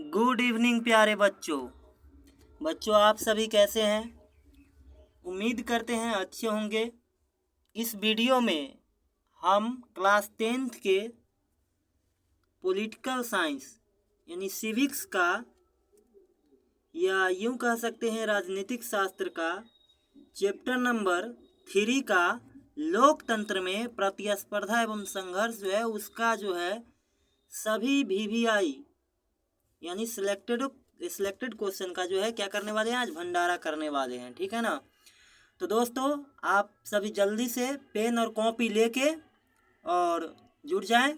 Good evening प्यारे बच्चों आप सभी कैसे हैं। उम्मीद करते हैं अच्छे होंगे। इस वीडियो में हम क्लास 10th के पॉलिटिकल साइंस यानी सिविक्स का या यूं कह सकते हैं राजनीतिक शास्त्र का चैप्टर नंबर 3 का लोकतंत्र में प्रतिस्पर्धा एवं संघर्ष जो है उसका जो है सभी VVI यानी सिलेक्टेड क्वेश्चन का जो है क्या करने वाले हैं, आज भंडारा करने वाले हैं। ठीक है ना। तो दोस्तों आप सभी जल्दी से पेन और कॉपी लेके और जुट जाएं।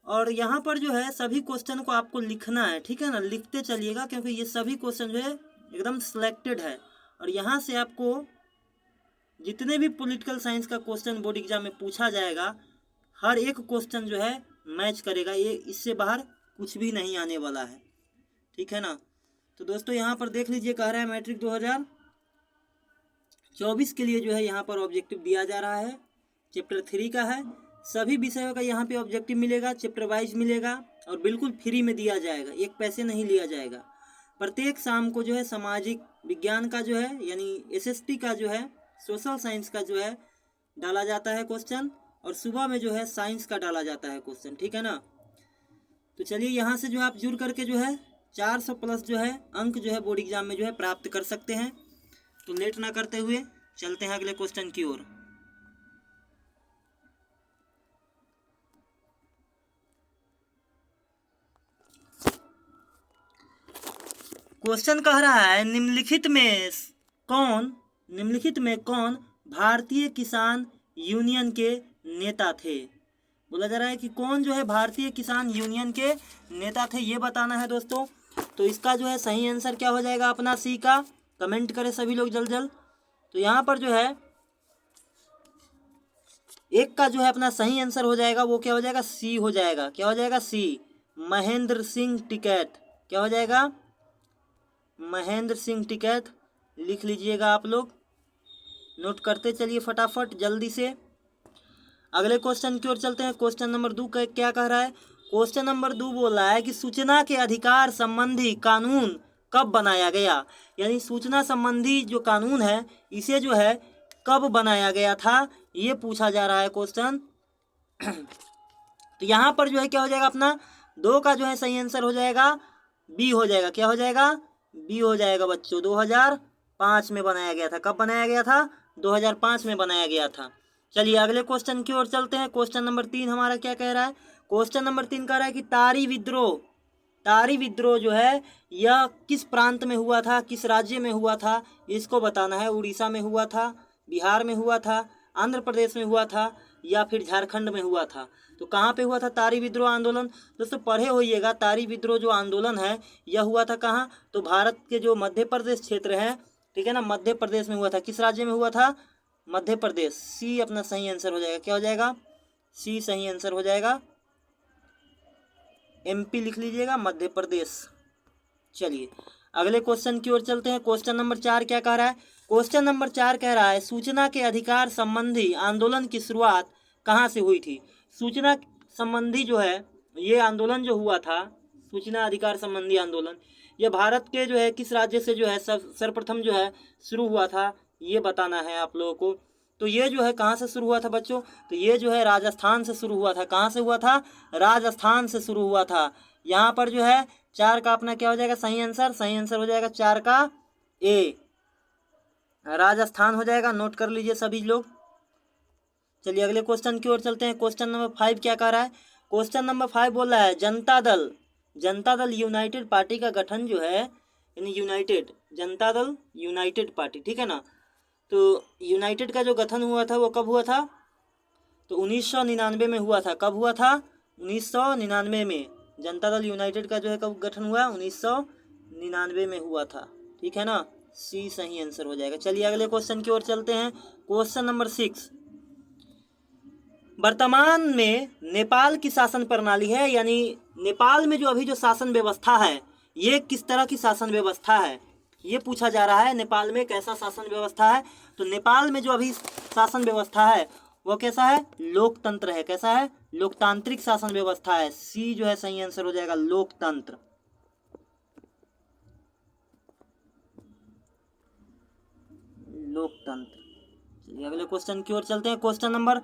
और यहाँ पर जो है सभी क्वेश्चन को आपको लिखना है। ठीक है ना, लिखते चलिएगा क्योंकि ये सभी क्वेश्चन जो है एकदम सिलेक्टेड है। और यहाँ से आपको जितने भी पॉलिटिकल साइंस का क्वेश्चन बोर्ड एग्जाम में पूछा जाएगा हर एक क्वेश्चन जो है मैच करेगा। ये इससे बाहर कुछ भी नहीं आने वाला है। ठीक है ना। तो दोस्तों यहाँ पर देख लीजिए, कह रहा है मैट्रिक 2024 के लिए जो है यहाँ पर ऑब्जेक्टिव दिया जा रहा है। चैप्टर 3 का है। सभी विषयों का यहाँ पे ऑब्जेक्टिव मिलेगा, चैप्टर वाइज मिलेगा और बिल्कुल फ्री में दिया जाएगा, एक पैसे नहीं लिया जाएगा। प्रत्येक शाम को जो है सामाजिक विज्ञान का जो है यानी SST का जो है सोशल साइंस का जो है डाला जाता है क्वेश्चन, और सुबह में जो है साइंस का डाला जाता है क्वेश्चन। ठीक है ना। तो चलिए यहाँ से जो है आप जुड़ करके जो है 400 प्लस जो है अंक जो है बोर्ड एग्जाम में जो है प्राप्त कर सकते हैं। तो लेट ना करते हुए चलते हैं अगले क्वेश्चन की ओर। क्वेश्चन कह रहा है निम्नलिखित में कौन भारतीय किसान यूनियन के नेता थे। बोला जा रहा है कि कौन जो है भारतीय किसान यूनियन के नेता थे, ये बताना है दोस्तों। तो इसका जो है सही आंसर क्या हो जाएगा अपना सी का। कमेंट करें सभी लोग जल्द। तो यहाँ पर जो है एक का जो है अपना सही आंसर हो जाएगा, वो क्या हो जाएगा, सी हो जाएगा। क्या हो जाएगा, सी, महेंद्र सिंह टिकैत। क्या हो जाएगा, महेंद्र सिंह टिकैत। लिख लीजिएगा आप लोग, नोट करते चलिए फटाफट जल्दी से। अगले क्वेश्चन की ओर चलते हैं। क्वेश्चन नंबर 2 का क्या कह रहा है। क्वेश्चन नंबर 2 बोल रहा है कि सूचना के अधिकार संबंधी कानून कब बनाया गया। यानी सूचना संबंधी जो कानून है इसे जो है कब बनाया गया था, ये पूछा जा रहा है क्वेश्चन। तो यहाँ पर जो है क्या हो जाएगा, अपना 2 का जो है सही आंसर हो जाएगा बी हो जाएगा। क्या हो जाएगा, बी हो जाएगा बच्चों। 2005 में बनाया गया था। कब बनाया गया था, 2005 में बनाया गया था। चलिए अगले क्वेश्चन की ओर चलते हैं। क्वेश्चन नंबर 3 हमारा क्या कह रहा है। क्वेश्चन नंबर 3 कह रहा है कि तारी विद्रोह जो है यह किस प्रांत में हुआ था, किस राज्य में हुआ था, इसको बताना है। उड़ीसा में हुआ था, बिहार में हुआ था, आंध्र प्रदेश में हुआ था या फिर झारखंड में हुआ था। तो कहाँ पे हुआ था तारी विद्रोह आंदोलन। दोस्तों पढ़े होइएगा, तारी विद्रोह जो आंदोलन है यह हुआ था कहाँ, तो भारत के जो मध्य प्रदेश क्षेत्र है, ठीक है ना, मध्य प्रदेश में हुआ था। किस राज्य में हुआ था, मध्य प्रदेश। सी अपना सही आंसर हो जाएगा। क्या हो जाएगा, सी सही आंसर हो जाएगा। MP लिख लीजिएगा, मध्य प्रदेश। चलिए अगले क्वेश्चन की ओर चलते हैं। क्वेश्चन नंबर 4 क्या कह रहा है। क्वेश्चन नंबर 4 कह रहा है सूचना के अधिकार संबंधी आंदोलन की शुरुआत कहाँ से हुई थी। सूचना संबंधी जो है ये आंदोलन जो हुआ था, सूचना अधिकार संबंधी आंदोलन, ये भारत के जो है किस राज्य से जो है सर्वप्रथम जो है शुरू हुआ था, ये बताना है आप लोगों को। तो ये जो है कहाँ से शुरू हुआ था बच्चों, तो ये जो है राजस्थान से शुरू हुआ था। कहाँ से हुआ था, राजस्थान से शुरू हुआ था। यहाँ पर जो है 4 का अपना क्या हो जाएगा सही आंसर, सही आंसर हो जाएगा 4 का ए, राजस्थान हो जाएगा। नोट कर लीजिए सभी लोग। चलिए अगले क्वेश्चन की ओर चलते हैं। क्वेश्चन नंबर 5 क्या कह रहा है। क्वेश्चन नंबर 5 बोल रहा है जनता दल यूनाइटेड पार्टी का गठन जो है यानी जनता दल यूनाइटेड पार्टी, ठीक है ना। तो यूनाइटेड का जो गठन हुआ था वो कब हुआ था, तो 1999 में हुआ था। कब हुआ था, 1999 में। जनता दल यूनाइटेड का जो है कब गठन हुआ, 1999 में हुआ था। ठीक है ना, सी सही आंसर हो जाएगा। चलिए अगले क्वेश्चन की ओर चलते हैं। क्वेश्चन नंबर 6, वर्तमान में नेपाल की शासन प्रणाली है, यानी नेपाल में जो अभी जो शासन व्यवस्था है ये किस तरह की शासन व्यवस्था है, ये पूछा जा रहा है। नेपाल में कैसा शासन व्यवस्था है, तो नेपाल में जो अभी शासन व्यवस्था है वो कैसा है, लोकतंत्र है। कैसा है, लोकतांत्रिक शासन व्यवस्था है। सी जो है सही आंसर हो जाएगा, लोकतंत्र। लोकतंत्र। चलिए अगले क्वेश्चन की ओर चलते हैं। क्वेश्चन नंबर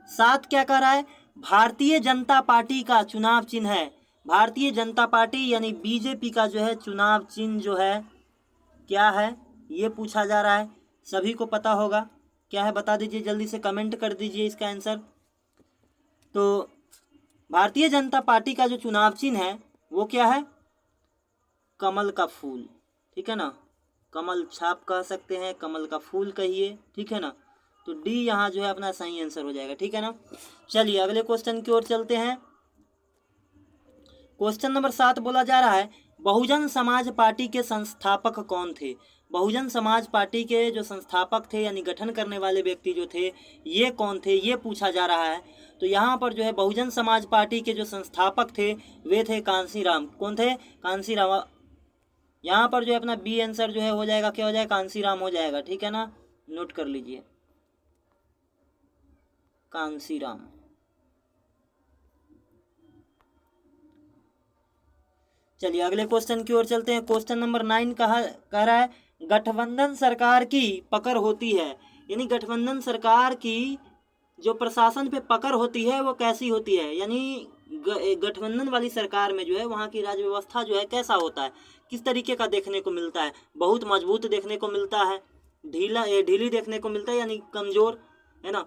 7 क्या कह रहा है? भारतीय जनता पार्टी का चुनाव चिन्ह है। भारतीय जनता पार्टी यानी बीजेपी का जो है चुनाव चिन्ह जो है क्या है, ये पूछा जा रहा है। सभी को पता होगा क्या है, बता दीजिए, जल्दी से कमेंट कर दीजिए इसका आंसर। तो भारतीय जनता पार्टी का जो चुनाव चिन्ह है वो क्या है? कमल का फूल, ठीक है ना, कमल छाप कह सकते हैं, कमल का फूल कहिए, ठीक है ना। तो डी यहाँ जो है अपना सही आंसर हो जाएगा, ठीक है ना। चलिए अगले क्वेश्चन की ओर चलते हैं। क्वेश्चन नंबर 7 बोला जा रहा है बहुजन समाज पार्टी के संस्थापक कौन थे? बहुजन समाज पार्टी के जो संस्थापक थे यानी गठन करने वाले व्यक्ति जो थे ये कौन थे, ये पूछा जा रहा है। तो यहाँ पर जो है बहुजन समाज पार्टी के जो संस्थापक थे वे थे कांसीराम। कौन थे? कांसीराम। यहाँ पर जो है अपना बी आंसर जो है हो जाएगा, क्या हो जाएगा? कांसीराम हो जाएगा, ठीक है ना, नोट कर लीजिए, कांसीराम। चलिए अगले क्वेश्चन की ओर चलते हैं। क्वेश्चन नंबर 9 कह रहा है गठबंधन सरकार की पकड़ होती है, यानी गठबंधन सरकार की जो प्रशासन पे पकड़ होती है वो कैसी होती है, यानी गठबंधन वाली सरकार में जो है वहाँ की राज्य व्यवस्था जो है कैसा होता है, किस तरीके का देखने को मिलता है? बहुत मजबूत देखने को मिलता है, ढीली देखने को मिलता है यानी कमजोर, है ना,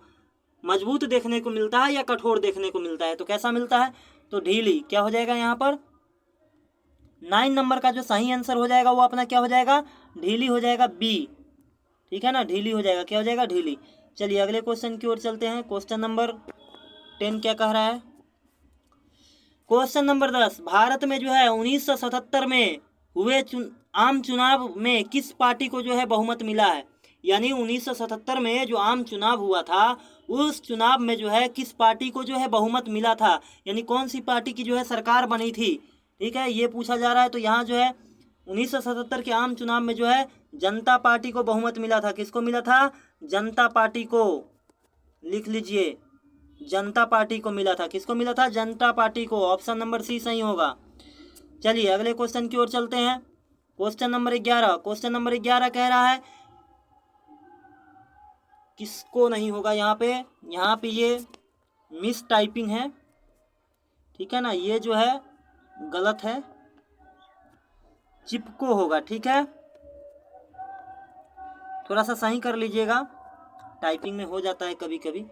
मजबूत देखने को मिलता है या कठोर देखने को मिलता है? तो कैसा मिलता है? तो ढीली। क्या हो जाएगा यहाँ पर? 9 नंबर का जो सही आंसर हो जाएगा वो अपना क्या हो जाएगा? ढीली हो जाएगा, बी, ठीक है ना, ढीली हो जाएगा, क्या हो जाएगा? ढीली। चलिए अगले क्वेश्चन की ओर चलते हैं। क्वेश्चन नंबर 10 क्या कह रहा है? क्वेश्चन नंबर 10 भारत में जो है 1977 में हुए आम चुनाव में किस पार्टी को जो है बहुमत मिला है? यानी 1977 में जो आम चुनाव हुआ था उस चुनाव में जो है किस पार्टी को जो है बहुमत मिला था, यानी कौन सी पार्टी की जो है सरकार बनी थी, ठीक है, ये पूछा जा रहा है। तो यहाँ जो है 1977 के आम चुनाव में जो है जनता पार्टी को बहुमत मिला था। किसको मिला था? जनता पार्टी को, लिख लीजिए, जनता पार्टी को मिला था। किसको मिला था? जनता पार्टी को। ऑप्शन नंबर सी सही होगा। चलिए अगले क्वेश्चन की ओर चलते हैं। Question number 11। क्वेश्चन नंबर 11 कह रहा है किसको नहीं होगा यहाँ पे ये मिस टाइपिंग है, ठीक है ना, ये जो है गलत है, चिपको होगा, ठीक है, थोड़ा सा सही कर लीजिएगा, टाइपिंग में हो जाता है कभी कभी।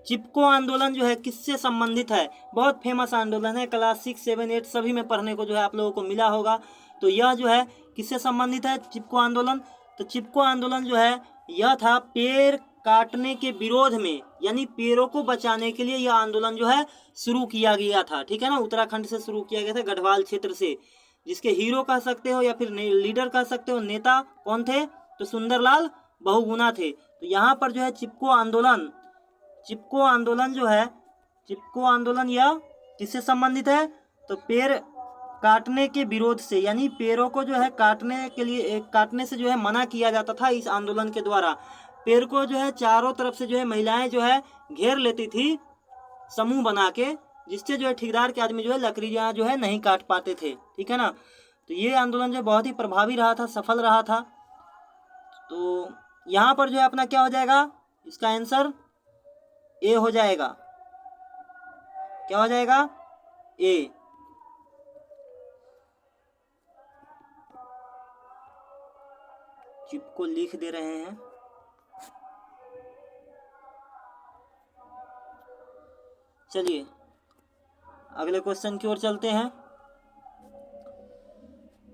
चिपको आंदोलन जो है किससे संबंधित है? बहुत फेमस आंदोलन है, क्लास 6, 7, 8 सभी में पढ़ने को जो है आप लोगों को मिला होगा। तो यह जो है किससे संबंधित है चिपको आंदोलन? तो चिपको आंदोलन जो है यह था पेड़ काटने के विरोध में, यानी पेड़ों को बचाने के लिए यह आंदोलन जो है शुरू किया गया था, ठीक है ना, उत्तराखंड से शुरू किया गया था, गढ़वाल क्षेत्र से, जिसके हीरो कह सकते हो या फिर लीडर कह सकते हो, नेता कौन थे? तो सुंदरलाल बहुगुणा थे। तो यहाँ पर जो है चिपको आंदोलन जो है, चिपको आंदोलन यह किससे संबंधित है? तो पेड़ काटने के विरोध से, यानी पेड़ों को जो है काटने से जो है मना किया जाता था इस आंदोलन के द्वारा। पेड़ को जो है चारों तरफ से जो है महिलाएं जो है घेर लेती थी समूह बना के, जिससे जो है ठेकेदार के आदमी जो है लकड़ियां जो है नहीं काट पाते थे, ठीक है ना। तो ये आंदोलन जो बहुत ही प्रभावी रहा था, सफल रहा था। तो यहाँ पर जो है अपना क्या हो जाएगा? इसका आंसर ए हो जाएगा। क्या हो जाएगा? ए। चिप को लिख दे रहे हैं। चलिए अगले क्वेश्चन की ओर चलते हैं।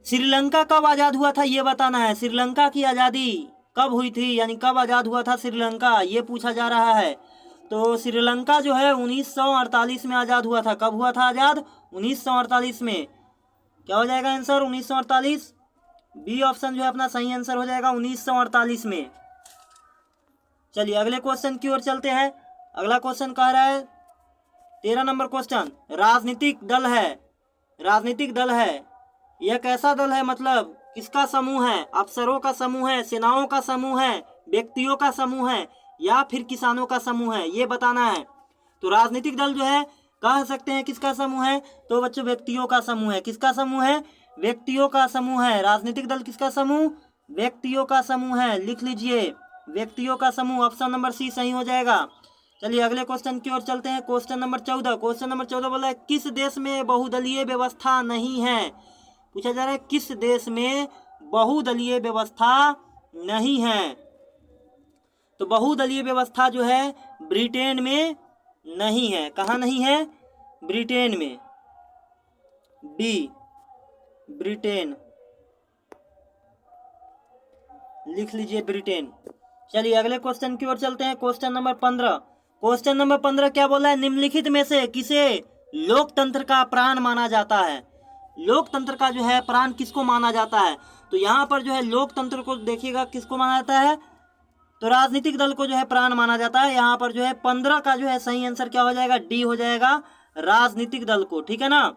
श्रीलंका कब आजाद हुआ था ये बताना है। श्रीलंका की आजादी कब हुई थी, यानी कब आजाद हुआ था श्रीलंका, ये पूछा जा रहा है। तो श्रीलंका जो है 1948 में आजाद हुआ था। कब हुआ था आजाद? 1948 में। क्या हो जाएगा आंसर? 1948। बी ऑप्शन जो है अपना सही आंसर हो जाएगा 1948 में। चलिए अगले क्वेश्चन की ओर चलते हैं। अगला क्वेश्चन कह रहा है 13 नंबर क्वेश्चन, राजनीतिक दल है, यह कैसा दल है, मतलब किसका समूह है? अफसरों का समूह है, सेनाओं का समूह है, व्यक्तियों का समूह है या फिर किसानों का समूह है, ये बताना है। तो राजनीतिक दल जो है कह सकते हैं किसका समूह है? तो बच्चों व्यक्तियों का समूह है। किसका समूह है? व्यक्तियों का समूह है। राजनीतिक दल किसका समूह? व्यक्तियों का समूह है, लिख लीजिए। व्यक्तियों का समूह, ऑप्शन नंबर सी सही हो जाएगा। चलिए अगले क्वेश्चन की ओर चलते हैं। Question number 14। क्वेश्चन नंबर 14 बोला है किस देश में बहुदलीय व्यवस्था नहीं है। पूछा जा रहा है किस देश में बहुदलीय व्यवस्था नहीं है। तो बहुदलीय व्यवस्था जो है ब्रिटेन में नहीं है। कहाँ नहीं है? ब्रिटेन में। बी ब्रिटेन, लिख लीजिए ब्रिटेन। चलिए अगले क्वेश्चन की ओर चलते हैं। Question number 15। क्वेश्चन नंबर 15 क्या बोला है? निम्नलिखित में से किसे लोकतंत्र का प्राण माना जाता है। लोकतंत्र का जो है प्राण किसको माना जाता है? तो यहाँ पर जो है लोकतंत्र को देखिएगा किसको माना जाता है, तो राजनीतिक दल को जो है प्राण माना जाता है। यहाँ पर जो है 15 का जो है सही आंसर क्या हो जाएगा? डी हो जाएगा, राजनीतिक दल को। ठीक है ना,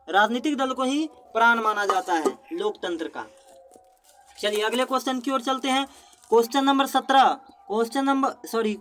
राजनीतिक दल को ही प्राण माना जाता है लोकतंत्र का। चलिए अगले क्वेश्चन की ओर चलते हैं। Question number 17। Question number 16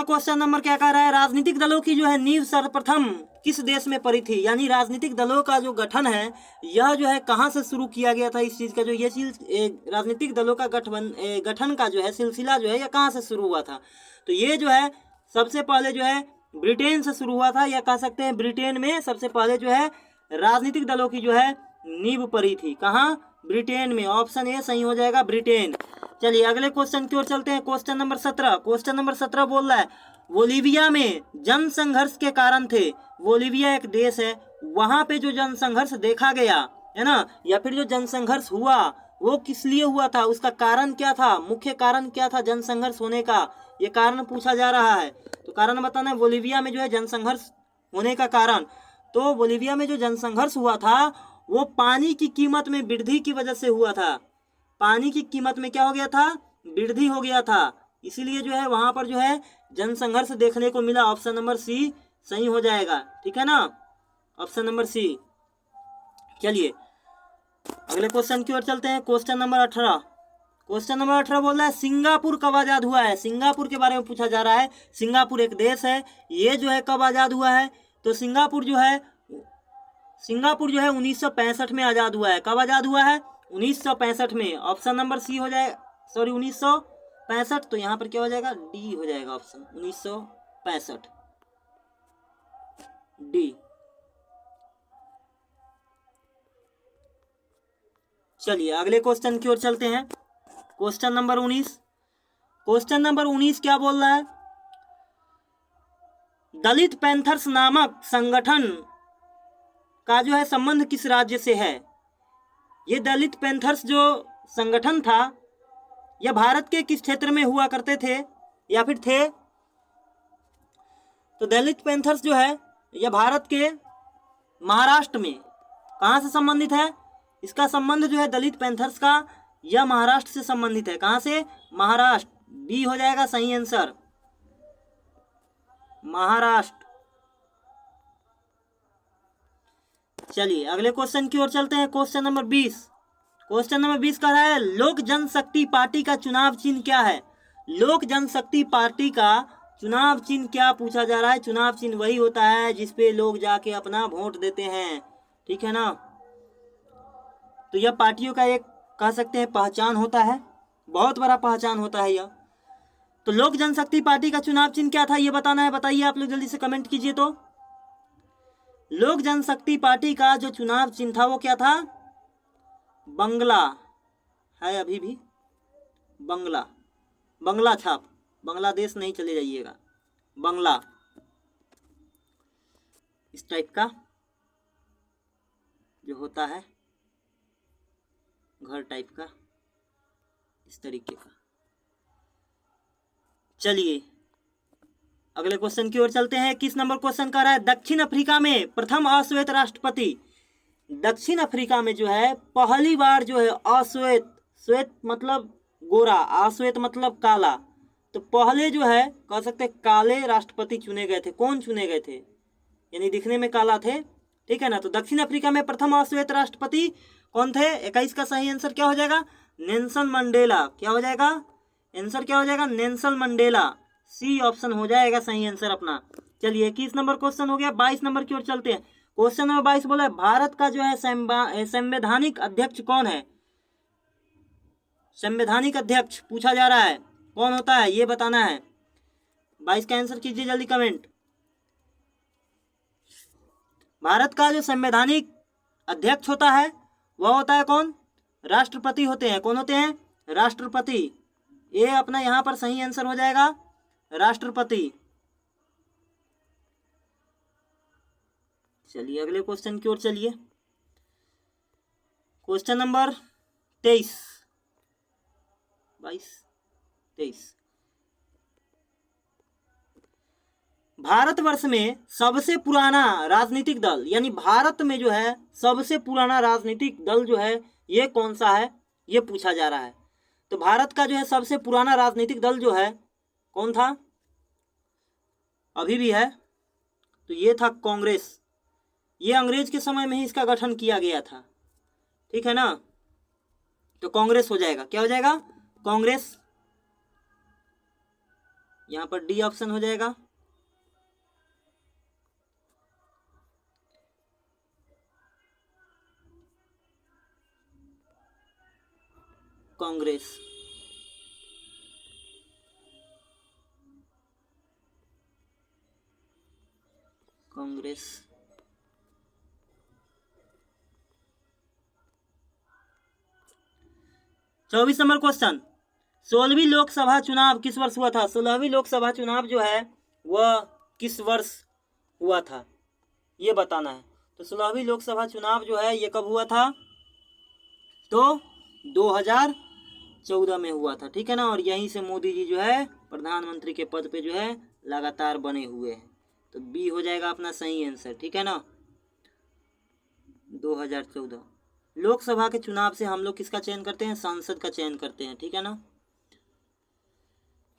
question number क्या कह रहा है? राजनीतिक दलों की जो है नींव सर्वप्रथम किस देश में पड़ी थी। यानी राजनीतिक दलों का जो गठन है यह जो है कहाँ से शुरू किया गया था। इस चीज़ का जो ये राजनीतिक दलों का गठन का जो है सिलसिला जो है यह कहाँ से शुरू हुआ था। तो ये जो है सबसे पहले जो है ब्रिटेन से शुरू हुआ था, या कह सकते हैं ब्रिटेन में सबसे पहले जो है राजनीतिक दलों की जो है नींव पड़ी थी। कहाँ? ब्रिटेन में। ऑप्शन ए सही हो जाएगा, ब्रिटेन। चलिए अगले क्वेश्चन की ओर चलते हैं। Question number 17। क्वेश्चन नंबर 17 बोल रहा है बोलीविया में जन संघर्ष के कारण थे। बोलीविया एक देश है, वहां पे जो जन संघर्ष देखा गया है ना, या फिर जो जन संघर्ष हुआ वो किस लिए हुआ था, उसका कारण क्या था, मुख्य कारण क्या था जन संघर्ष होने का, ये कारण पूछा जा रहा है। तो कारण बताना है बोलीविया में जो है जनसंघर्ष होने का कारण। तो बोलीविया में जो जनसंघर्ष हुआ था वो पानी की कीमत में वृद्धि की वजह से हुआ था। पानी की कीमत में क्या हो गया था? वृद्धि हो गया था। इसीलिए जो है वहां पर जो है जनसंघर्ष देखने को मिला। ऑप्शन नंबर सी सही हो जाएगा। ठीक है ना, ऑप्शन नंबर सी। चलिए अगले क्वेश्चन की ओर चलते हैं। Question number 18। क्वेश्चन नंबर 18 बोल रहा है सिंगापुर कब आजाद हुआ है। सिंगापुर के बारे में पूछा जा रहा है। सिंगापुर एक देश है, ये जो है कब आजाद हुआ है। तो सिंगापुर जो है 1965 में आजाद हुआ है। कब आजाद हुआ है? 1965 में। ऑप्शन नंबर सी हो जाए, 1965। तो यहाँ पर क्या हो जाएगा? डी हो जाएगा ऑप्शन 1965, डी। चलिए अगले क्वेश्चन की ओर चलते हैं। Question number 19। क्वेश्चन नंबर 19 क्या बोल रहा है? दलित पैंथर्स नामक संगठन का जो है संबंध किस राज्य से है। ये दलित पैंथर्स जो संगठन था यह भारत के किस क्षेत्र में हुआ करते थे या फिर थे। तो दलित पैंथर्स जो है यह भारत के महाराष्ट्र में। कहाँ से संबंधित है? इसका संबंध जो है दलित पैंथर्स का यह महाराष्ट्र से संबंधित है। कहाँ से? महाराष्ट्र। बी हो जाएगा सही आंसर, महाराष्ट्र। चलिए अगले क्वेश्चन की ओर चलते हैं। Question number 20। क्वेश्चन नंबर 20 कह रहा है लोक जनशक्ति पार्टी का चुनाव चिन्ह क्या है। लोक जनशक्ति पार्टी का चुनाव चिन्ह क्या पूछा जा रहा है। चुनाव चिन्ह वही होता है जिसपे लोग जाके अपना वोट देते हैं। ठीक है ना, तो यह पार्टियों का एक कह सकते हैं पहचान होता है, बहुत बड़ा पहचान होता है यह। तो लोक जनशक्ति पार्टी का चुनाव चिन्ह क्या था ये बताना है। बताइए आप लोग जल्दी से कमेंट कीजिए। तो लोक जनशक्ति पार्टी का जो चुनाव चिन्ह था वो क्या था? बंगला है, अभी भी बंगला, बंगला छाप। बांग्लादेश नहीं चले जाइएगा, बंगला, इस टाइप का जो होता है घर टाइप का, इस तरीके का। चलिए अगले क्वेश्चन की ओर चलते हैं। किस नंबर क्वेश्चन कर रहा है? दक्षिण अफ्रीका में प्रथम अश्वेत राष्ट्रपति। दक्षिण अफ्रीका में जो है पहली बार जो है अश्वेत, श्वेत मतलब गोरा, अश्वेत मतलब काला, तो पहले जो है कह सकते हैं काले राष्ट्रपति चुने गए थे। कौन चुने गए थे? यानी दिखने में काला थे। ठीक है ना, तो दक्षिण अफ्रीका में प्रथम अश्वेत राष्ट्रपति कौन थे? 21 का सही आंसर क्या हो जाएगा? Nelson Mandela. क्या हो जाएगा? आंसर क्या हो जाएगा? Nelson Mandela. सी ऑप्शन हो जाएगा सही आंसर अपना। चलिए 21 नंबर क्वेश्चन हो गया। 22 नंबर की ओर चलते हैं। क्वेश्चन नंबर 22 बोला है भारत का जो है संवैधानिक अध्यक्ष कौन है। संवैधानिक अध्यक्ष पूछा जा रहा है, कौन होता है ये बताना है। 22 का आंसर कीजिए जल्दी कमेंट। भारत का जो संवैधानिक अध्यक्ष होता है वह होता है कौन? राष्ट्रपति होते हैं। कौन होते हैं? राष्ट्रपति। ये अपना यहाँ पर सही आंसर हो जाएगा, राष्ट्रपति। चलिए अगले क्वेश्चन की ओर चलिए। Question number 23, 22, 23। भारतवर्ष में सबसे पुराना राजनीतिक दल, यानी भारत में जो है सबसे पुराना राजनीतिक दल जो है ये कौन सा है, ये पूछा जा रहा है। तो भारत का जो है सबसे पुराना राजनीतिक दल जो है कौन था, अभी भी है, तो ये था कांग्रेस। ये अंग्रेज के समय में ही इसका गठन किया गया था, ठीक है ना। तो कांग्रेस हो जाएगा, क्या हो जाएगा? कांग्रेस। यहां पर डी ऑप्शन हो जाएगा। कांग्रेस। कांग्रेस। 24 नंबर क्वेश्चन, 16वीं लोकसभा चुनाव किस वर्ष हुआ था? 16वीं लोकसभा चुनाव जो है वह किस वर्ष हुआ था ये बताना है। तो 16वीं लोकसभा चुनाव जो है ये कब हुआ था? तो 2014 में हुआ था, ठीक है ना। और यहीं से मोदी जी जो है प्रधानमंत्री के पद पे जो है लगातार बने हुए हैं। तो बी हो जाएगा अपना सही आंसर, ठीक है ना। 2014 लोकसभा के चुनाव से हम लोग किसका चयन करते हैं? सांसद का चयन करते हैं, ठीक है ना।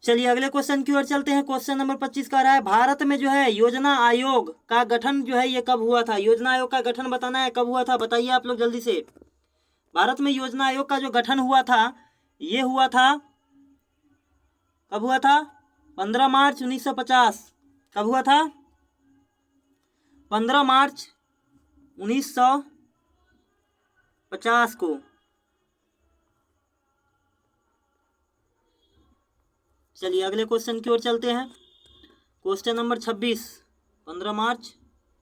चलिए अगले क्वेश्चन की ओर चलते हैं। क्वेश्चन नंबर 25 का रहा है, भारत में जो है योजना आयोग का गठन जो है ये कब हुआ था? योजना आयोग का गठन बताना है, कब हुआ था बताइए आप लोग जल्दी से। भारत में योजना आयोग का जो गठन हुआ था ये हुआ था, कब हुआ था? 15 मार्च 1950। कब हुआ था? 15 मार्च 1950 को। चलिए अगले क्वेश्चन की ओर चलते हैं। क्वेश्चन नंबर 26, 15 मार्च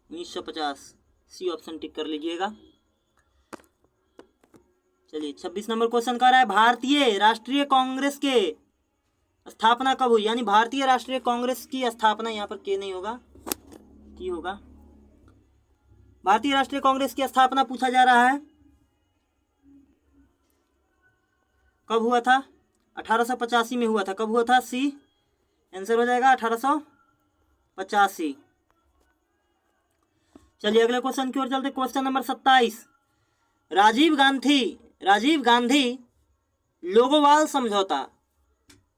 1950, सी ऑप्शन टिक कर लीजिएगा। चलिए 26 नंबर क्वेश्चन कर रहा है, भारतीय राष्ट्रीय कांग्रेस के स्थापना कब हुई? यानी भारतीय राष्ट्रीय कांग्रेस की स्थापना, यहाँ पर के नहीं होगा, की होगा। भारतीय राष्ट्रीय कांग्रेस की स्थापना पूछा जा रहा है, कब हुआ था? 1885 में हुआ था। कब हुआ था? सी आंसर हो जाएगा 1885। चलिए अगले क्वेश्चन की ओर चलते। क्वेश्चन नंबर 27, राजीव गांधी लोगोवाल समझौता,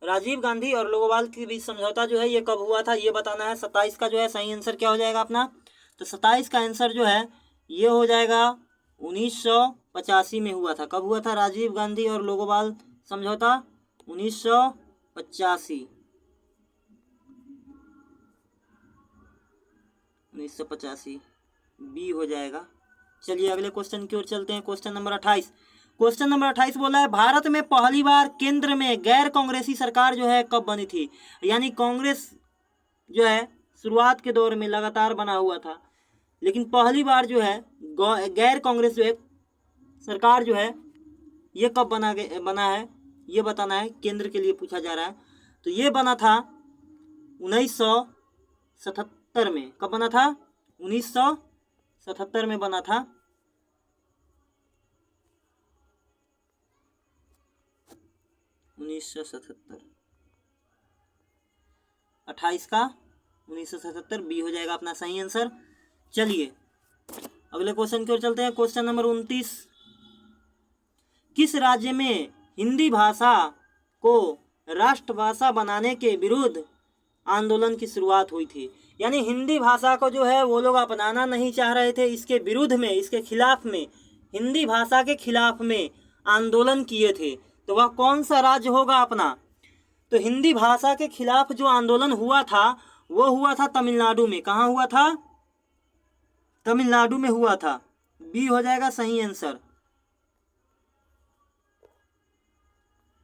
राजीव गांधी और लोगोवाल के बीच समझौता जो है ये कब हुआ था ये बताना है। 27 का जो है सही आंसर क्या हो जाएगा अपना? तो 27 का आंसर जो है ये हो जाएगा 1985 में हुआ था। कब हुआ था राजीव गांधी और लोगोवाल समझौता? 1985। 1985 बी हो जाएगा। चलिए अगले क्वेश्चन की ओर चलते हैं। Question number 28। क्वेश्चन नंबर 28 बोला है, भारत में पहली बार केंद्र में गैर कांग्रेसी सरकार जो है कब बनी थी? यानी कांग्रेस जो है शुरुआत के दौर में लगातार बना हुआ था, लेकिन पहली बार जो है गैर कांग्रेस जो है सरकार जो है ये कब बना है ये बताना है, केंद्र के लिए पूछा जा रहा है। तो ये बना था 1977 में। कब बना था? 1977 में बना था। 1977। 28 का 1977 बी हो जाएगा अपना सही आंसर। चलिए अगले क्वेश्चन की ओर चलते हैं। क्वेश्चन नंबर 29, किस राज्य में हिंदी भाषा को राष्ट्रभाषा बनाने के विरुद्ध आंदोलन की शुरुआत हुई थी? यानी हिंदी भाषा को जो है वो लोग अपनाना नहीं चाह रहे थे, इसके विरुद्ध में, इसके खिलाफ में, हिंदी भाषा के खिलाफ में आंदोलन किए थे। तो वह कौन सा राज्य होगा अपना? तो हिंदी भाषा के खिलाफ जो आंदोलन हुआ था वो हुआ था तमिलनाडु में। कहाँ हुआ था? तमिलनाडु में हुआ था। बी हो जाएगा सही आंसर।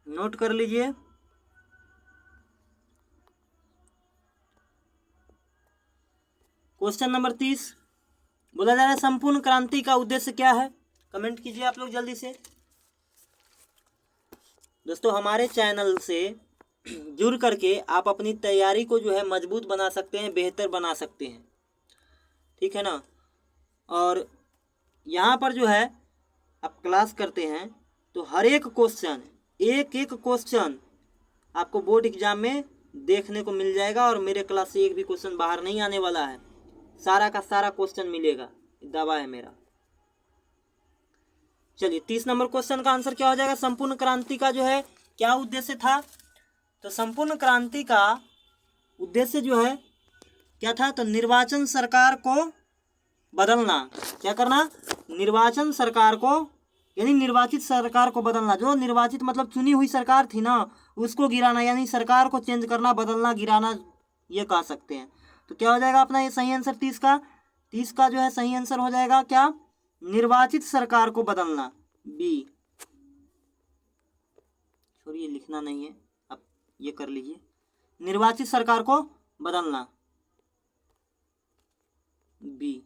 नोट कर लीजिए। क्वेश्चन नंबर 30 बोला जा रहा है संपूर्ण क्रांति का उद्देश्य क्या है? कमेंट कीजिए आप लोग जल्दी से। दोस्तों हमारे चैनल से जुड़ करके आप अपनी तैयारी को जो है मजबूत बना सकते हैं, बेहतर बना सकते हैं, ठीक है ना। और यहाँ पर जो है आप क्लास करते हैं तो हर एक क्वेश्चन, एक एक क्वेश्चन आपको बोर्ड एग्जाम में देखने को मिल जाएगा और मेरे क्लास से एक भी क्वेश्चन बाहर नहीं आने वाला है, सारा का सारा क्वेश्चन मिलेगा, दावा है मेरा। चलिए 30 नंबर क्वेश्चन का आंसर क्या हो जाएगा? संपूर्ण क्रांति का जो है क्या उद्देश्य था? तो संपूर्ण क्रांति का उद्देश्य जो है क्या था? तो निर्वाचन सरकार को बदलना। क्या करना? निर्वाचन सरकार को, यानी निर्वाचित सरकार को बदलना। जो निर्वाचित मतलब चुनी हुई सरकार थी ना, उसको गिराना, यानी सरकार को चेंज करना, बदलना, गिराना, ये कह सकते हैं। तो क्या हो जाएगा अपना ये सही आंसर 30 का? 30 का जो है सही आंसर हो जाएगा क्या? निर्वाचित सरकार को बदलना, बी। छोड़िए लिखना नहीं है, अब ये कर लीजिए, निर्वाचित सरकार को बदलना, बी।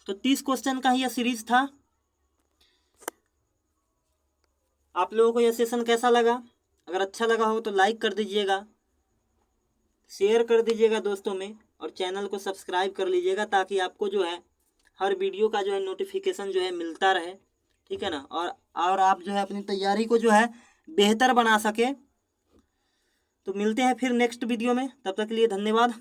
तो 30 क्वेश्चन का ही यह सीरीज था। आप लोगों को यह सेशन कैसा लगा? अगर अच्छा लगा हो तो लाइक कर दीजिएगा, शेयर कर दीजिएगा दोस्तों में, और चैनल को सब्सक्राइब कर लीजिएगा ताकि आपको जो है हर वीडियो का जो है नोटिफिकेशन जो है मिलता रहे, ठीक है ना। और आप जो है अपनी तैयारी को जो है बेहतर बना सके। तो मिलते हैं फिर नेक्स्ट वीडियो में, तब तक के लिए धन्यवाद।